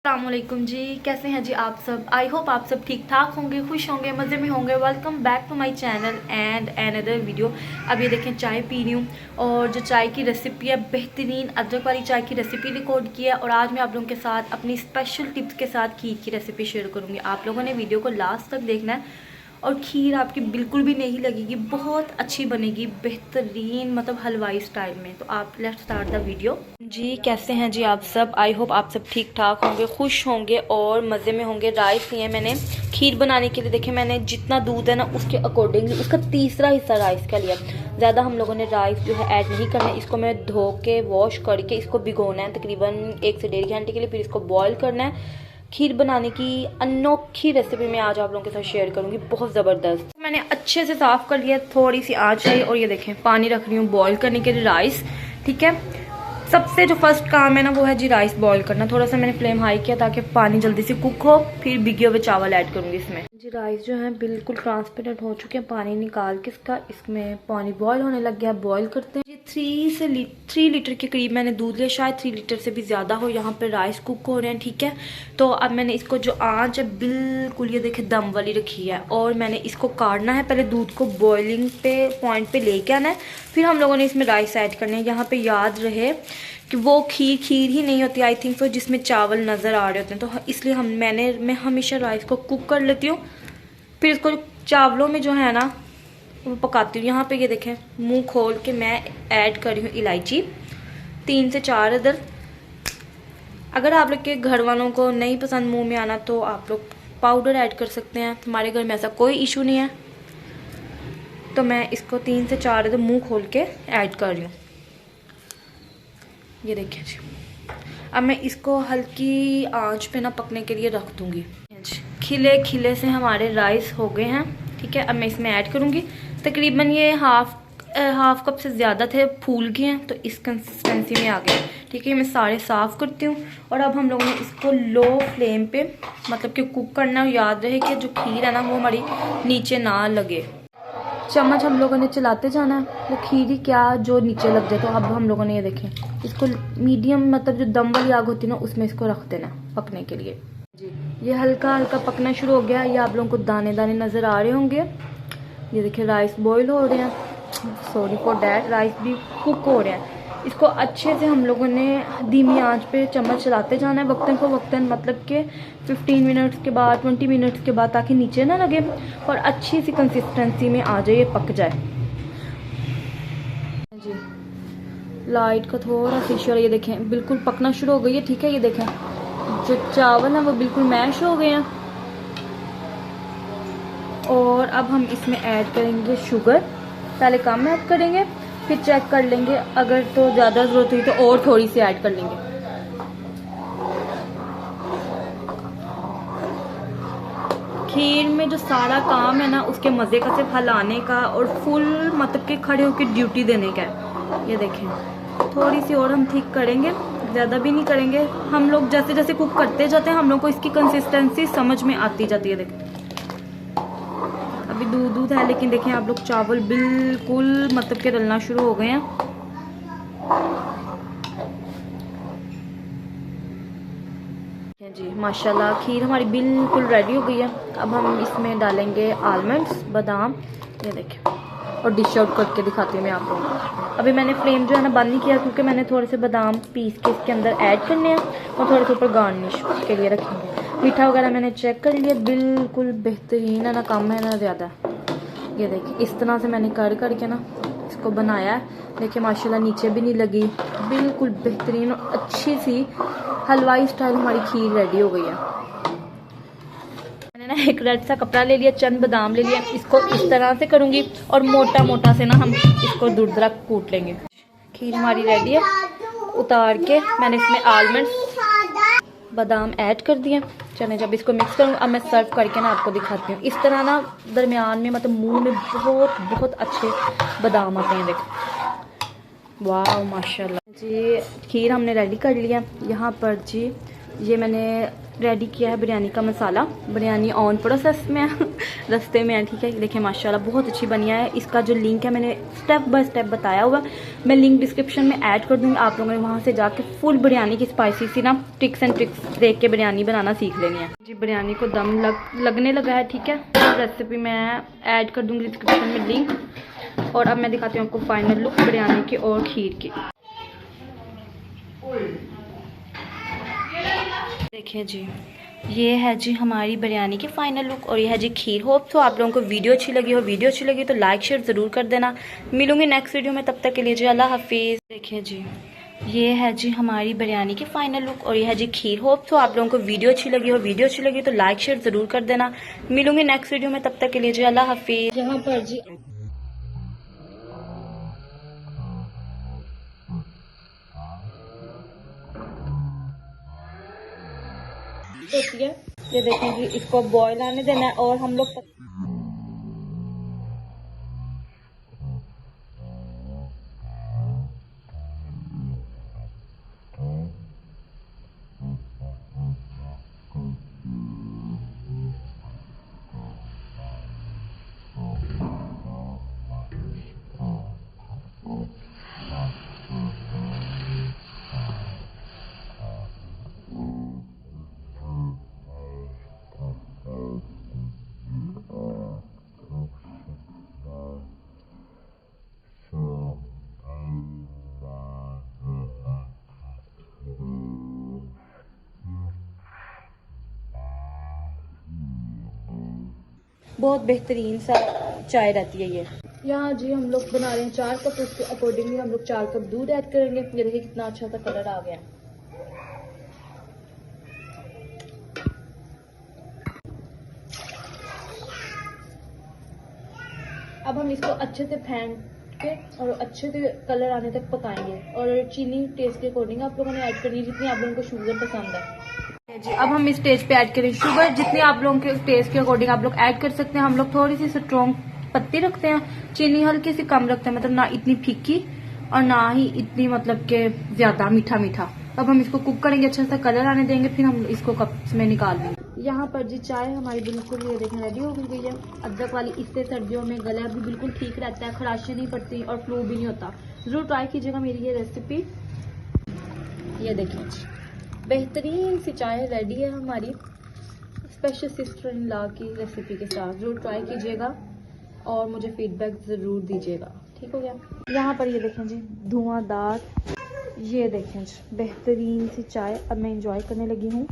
अस्सलामुअलैकुम जी, कैसे हैं जी आप सब। आई होप आप सब ठीक ठाक होंगे, खुश होंगे, मज़े में होंगे। Welcome back to my channel and another video. अब ये देखें चाय पी रही हूँ और जो चाय की रेसिपी है, बेहतरीन अदरक वाली चाय की रेसिपी रिकॉर्ड की है। और आज मैं आप लोगों के साथ अपनी स्पेशल टिप्स के साथ खीर की रेसिपी शेयर करूँगी। आप लोगों ने वीडियो को लास्ट तक देखना है और खीर आपकी बिल्कुल भी नहीं लगेगी, बहुत अच्छी बनेगी, बेहतरीन मतलब हलवाई स्टाइल में। तो आप लेट्स स्टार्ट द वीडियो। जी कैसे हैं जी आप सब। आई होप आप सब ठीक ठाक होंगे, खुश होंगे और मज़े में होंगे। राइस लिए मैंने खीर बनाने के लिए। देखिए मैंने जितना दूध है ना उसके अकॉर्डिंगली उसका तीसरा हिस्सा राइस का लिया। ज़्यादा हम लोगों ने राइस जो है ऐड नहीं करना है। इसको मैं धो के वॉश करके इसको भिगोना है तकरीबन 1 से 1.5 घंटे के लिए, फिर इसको बॉयल करना है। खीर बनाने की अनोखी रेसिपी मैं आज आप लोगों के साथ शेयर करूंगी, बहुत ज़बरदस्त। मैंने अच्छे से साफ़ कर लिया, थोड़ी सी आंच है और ये देखें पानी रख रही हूँ बॉईल करने के लिए राइस। ठीक है, सबसे जो फर्स्ट काम है ना वो है जी राइस बॉईल करना। थोड़ा सा मैंने फ्लेम हाई किया ताकि पानी जल्दी से कुक हो, फिर भिगे हुए चावल ऐड करूँगी इसमें। जी राइस जो है बिल्कुल ट्रांसपेरेंट हो चुके हैं, पानी निकाल के इसमें पानी बॉईल होने लग गया। बॉईल करते हैं। ये 3 लीटर के करीब मैंने दूध लिया, शायद 3 लीटर से भी ज़्यादा हो। यहाँ पे राइस कुक हो रहे हैं। ठीक है, तो अब मैंने इसको जो आंच है बिल्कुल ये देखे दम वाली रखी है और मैंने इसको काटना है। पहले दूध को बॉइलिंग पे पॉइंट पे लेके आना है, फिर हम लोगों ने इसमें राइस ऐड करने हैं। यहाँ पे याद रहे कि वो खीर ही नहीं होती आई थिंक, तो जिसमें चावल नज़र आ रहे होते हैं, तो इसलिए मैं हमेशा राइस को कुक कर लेती हूँ, फिर इसको चावलों में जो है ना वो पकाती हूँ। यहाँ पे ये देखें मुंह खोल के मैं ऐड कर रही हूँ इलायची 3 से 4 अदर। अगर आप लोग के घर वालों को नहीं पसंद मुंह में आना तो आप लोग पाउडर ऐड कर सकते हैं। हमारे घर में ऐसा कोई इशू नहीं है, तो मैं इसको 3 से 4 अदर मुंह खोल के ऐड कर रही हूँ। ये देखिए जी, अब मैं इसको हल्की आंच पे ना पकने के लिए रख दूँगी। खिले खिले से हमारे राइस हो गए हैं। ठीक है, अब मैं इसमें ऐड करूँगी। तकरीबन ये हाफ कप से ज़्यादा थे, फूल गए हैं तो इस कंसिस्टेंसी में आ गए। ठीक है, मैं सारे साफ़ करती हूँ और अब हम लोगों ने इसको लो फ्लेम पे मतलब कि कुक करना। याद रहे कि जो खीर है ना वो हमारी नीचे ना लगे। चम्मच हम लोगों ने चलाते जाना है, वो खीर ही क्या जो नीचे लग जाए। तो अब हम लोगों ने ये देखें इसको मीडियम मतलब जो दम वाली आग होती है ना उसमें इसको रख देना पकने के लिए। जी ये हल्का हल्का पकना शुरू हो गया। ये आप लोगों को दाने दाने नज़र आ रहे होंगे। ये देखिए राइस बॉईल हो रहे हैं, सॉरी फॉर डैट, राइस भी कुक हो रहे हैं। इसको अच्छे से हम लोगों ने धीमी आंच पे चम्मच चलाते जाना है वक्तन मतलब कि 15 मिनट्स के बाद 20 मिनट्स के बाद, ताकि नीचे ना लगे और अच्छी सी कंसिस्टेंसी में आ जाए, पक जाए। जी लाइट का थोड़ा सा इशू, ये देखें बिल्कुल पकना शुरू हो गई है। ठीक है, ये देखें जो चावल है वो बिल्कुल मैश हो गए हैं। और अब हम इसमें ऐड करेंगे शुगर। पहले कम ऐड करेंगे, फिर चेक कर लेंगे, अगर तो ज़्यादा ज़रूरत हुई तो और थोड़ी सी ऐड कर लेंगे। खीर में जो सारा काम है ना उसके मज़े का सिर्फ हलाने का और फुल मतलब कि खड़े होकर ड्यूटी देने का है। ये देखें थोड़ी सी और हम ठीक करेंगे, ज़्यादा भी नहीं करेंगे। हम लोग जैसे जैसे कुक करते जाते हैं हम लोग को इसकी कंसिस्टेंसी समझ में आती जाती है। देखें अभी दूध है, लेकिन देखें आप लोग चावल बिल्कुल मतलब के रलना शुरू हो गए हैं। जी माशाल्लाह खीर हमारी बिल्कुल रेडी हो गई है। अब हम इसमें डालेंगे आलमंड्स, बादाम। ये देखें और डिश आउट करके दिखाती हूँ मैं आप लोगों को। अभी मैंने फ्लेम जो है ना बंद नहीं किया क्योंकि मैंने थोड़े से बादाम पीस के इसके अंदर ऐड करने हैं और थोड़े से ऊपर गार्निश के लिए रखेंगे। मीठा वगैरह मैंने चेक कर लिया, बिल्कुल बेहतरीन है, ना कम है ना ज़्यादा। ये देखिए इस तरह से मैंने करके ना इसको बनाया है। देखिए माशाल्लाह नीचे भी नहीं लगी, बिल्कुल बेहतरीन और अच्छी सी हलवाई स्टाइल हमारी खीर रेडी हो गई है। मैंने ना एक रेड सा कपड़ा ले लिया, चंद बादाम ले लिया, इसको इस तरह से करूँगी और मोटा मोटा से ना हम इसको दुरदरा कूट लेंगे। खीर हमारी रेडी है। उतार के मैंने इसमें आलमंड बादाम ऐड कर दिए। चलें जब इसको मिक्स करूँ अब मैं सर्व करके ना आपको दिखाती हूँ। इस तरह ना दरमियान में मतलब मुंह में बहुत बहुत अच्छे बादाम आते हैं। देखो वाह माशाल्लाह जी, खीर हमने रेडी कर लिया। यहाँ पर जी ये मैंने रेडी किया है बिरयानी का मसाला। बिरयानी ऑन प्रोसेस में रास्ते में है, ठीक है। देखिए माशाल्लाह बहुत अच्छी बनी है। इसका जो लिंक है मैंने स्टेप बाय स्टेप बताया हुआ, मैं लिंक डिस्क्रिप्शन में ऐड कर दूँगी। आप लोगों ने वहाँ से जाके फुल बिरयानी की स्पाइसी सी ना टिप्स एंड ट्रिक्स देख के बिरयानी बनाना सीख लेनी है जी। बिरयानी को दम लगने लगा है, ठीक है। रेसिपी मैं ऐड कर दूँगी डिस्क्रिप्शन में लिंक। और अब मैं दिखाती हूँ आपको फाइनल लुक बिरयानी की और खीर की। देखिए जी, ये है जी हमारी बिरयानी की फाइनल लुक और ये है जी खीर। होप तो आप लोगों को वीडियो अच्छी लगी हो। वीडियो अच्छी लगी तो लाइक शेयर ज़रूर कर देना। मिलूंगी नेक्स्ट वीडियो में, तब तक के लिए जी अल्लाह हाफिज़। देखिए जी, ये है जी हमारी बिरयानी की फाइनल लुक और ये है जी खीर। होप तो आप लोगों को वीडियो अच्छी लगी हो। वीडियो अच्छी लगी तो लाइक शेयर ज़रूर कर देना। मिलूंगी नेक्स्ट वीडियो में, तब तक के लिए जी अल्लाह हाफिज़। यहाँ पर जी होती है, ये देखें जी, इसको बॉयल आने देना है और हम लोग बहुत बेहतरीन सा चाय रहती है ये। यहाँ जी हम लोग बना रहे हैं 4 कप, उसके अकॉर्डिंगली हम लोग 4 कप दूध ऐड करेंगे। ये देखिए कितना अच्छा सा कलर आ गया। अब हम इसको अच्छे से फेंट के और अच्छे से कलर आने तक पकाएंगे। और चीनी टेस्ट के अकॉर्डिंग आप लोगों ने ऐड करनी है, जितनी आप लोगों को शुगर पसंद है जी। अब हम इस स्टेज पे ऐड करें शुगर, जितनी आप लोगों के टेस्ट के अकॉर्डिंग आप लोग ऐड कर सकते हैं। हम लोग थोड़ी सी स्ट्रॉन्ग पत्ती रखते हैं, चीनी हल्की सी कम रखते हैं, मतलब ना इतनी फीकी और ना ही इतनी मतलब के ज्यादा मीठा मीठा। अब हम इसको कुक करेंगे, अच्छा सा कलर आने देंगे, फिर हम इसको कप में निकाल देंगे। यहाँ पर जी चाय हमारी बिल्कुल ये देखें रेडी हो गई है। अदरक वाली, इससे सर्दियों में गला भी बिल्कुल ठीक रहता है, खराशें नहीं पड़ती और फ्लू भी नहीं होता। जरूर ट्राई कीजिएगा मेरी ये रेसिपी। ये देखिए बेहतरीन सी चाय रेडी है हमारी स्पेशल सिस्टर इन लॉ की रेसिपी के साथ। जरूर ट्राई कीजिएगा और मुझे फीडबैक ज़रूर दीजिएगा, ठीक हो गया। यहाँ पर ये देखें जी धुआंधार, ये देखें जी बेहतरीन सी चाय अब मैं इंजॉय करने लगी हूँ।